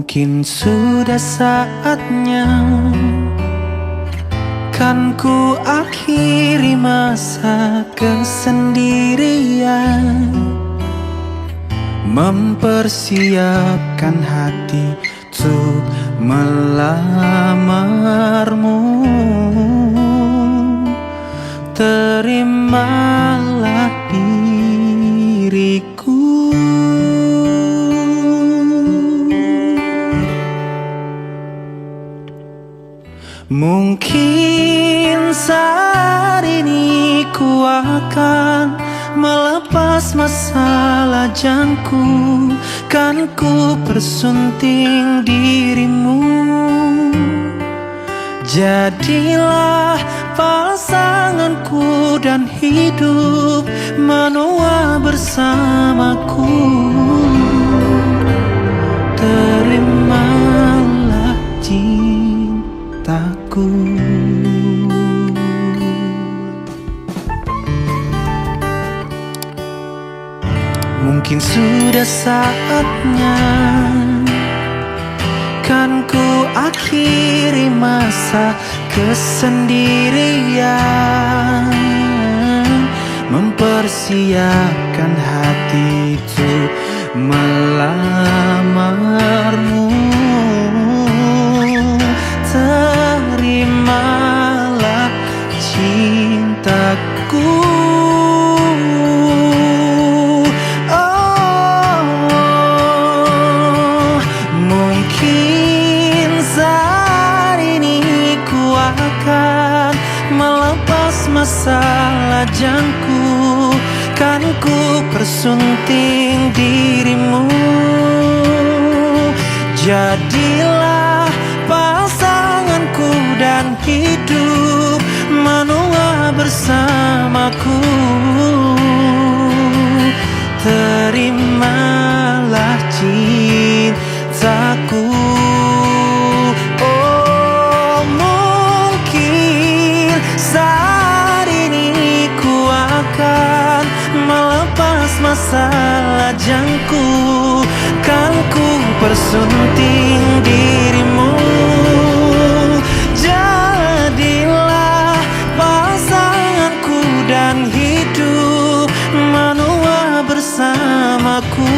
Mungkin sudah saatnya kan ku akhiri masa kesendirian, mempersiapkan hati untuk melamarmu. Terimalah diriku. Mungkin saat ini ku akan melepas masa lajangku, kan ku persunting dirimu. Jadilah pasanganku dan hidup menua bersamaku. Terimalah cintaku. Mungkin sudah saatnya kan ku akhiri masa kesendirian, mempersiapkan hati untuk melamarmu. Terimalah cintaku. Melepas masa lajangku, kan ku persunting dirimu. Jadilah pasanganku dan hidup menua bersamaku. Terimalah cintaku. Masa lajangku, kan ku persunting dirimu. Jadilah pasanganku dan hidup menua bersamaku.